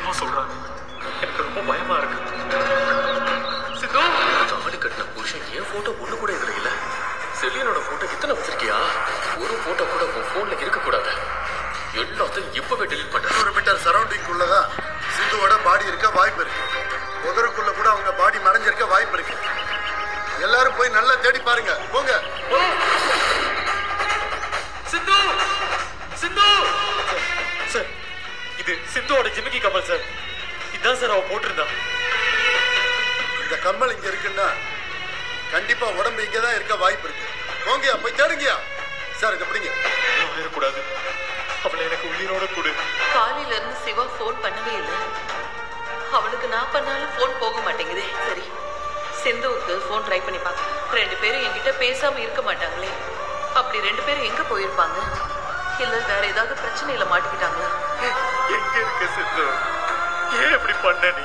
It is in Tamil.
என்னமோ சொல்றாங்க. எனக்கு ரொம்ப பயமா இருக்கு. சித்து, தாடி கட்டின புருஷன் என் போட்டோ ஒண்ணு கூட இதுல இல்ல. செலியனோட போட்டோ இத்தனை வச்சிருக்கியா? ஒரு போட்டோ கூட உன் போன்ல இருக்க கூடாது. எல்லாத்தையும் இப்பவே டெலிட் பண்ண. 100 மீட்டர் சரௌண்டிங் உள்ளதான் சிந்துவோட பாடி இருக்க வாய்ப்பு இருக்கு. புதருக்குள்ள கூட அவங்க பாடி மறைஞ்சிருக்க வாய்ப்பு இருக்கு. எல்லாரும் போய் நல்லா தேடி பாருங்க. போங்க. சிந்து, சிந்து சார், இது சிந்துவோட ஜிமிக்கி கமல் சார். இதான் சார் அவ போட்டிருந்தா. இந்த கம்மல் இங்க இருக்குன்னா கண்டிப்பா உடம்பு இங்கதான் இருக்க வாய்ப்பு இருக்கு. போங்கயா, போய் தேடுங்கயா. சார் இதை பிடிங்க. இருக்கக்கூடாது, அவளை எனக்கு உயிரோட கொடு. காலையில இருந்து சிவா போன் பண்ணவே இல்லை. அவளுக்கு நான் பண்ணாலும் போன் போக மாட்டேங்குதே. சரி, சிந்துவுக்கு போன் ட்ரை பண்ணி பார்க்க. 2 பேரும் என்கிட்ட பேசாம இருக்க மாட்டாங்களே. அப்படி 2 பேரும் எங்க போயிருப்பாங்க? இல்ல வேற ஏதாவது பிரச்சனையில மாட்டிக்கிட்டாங்களா? எங்க இருக்க சிந்து? ஏன் இப்படி பண்ண நீ?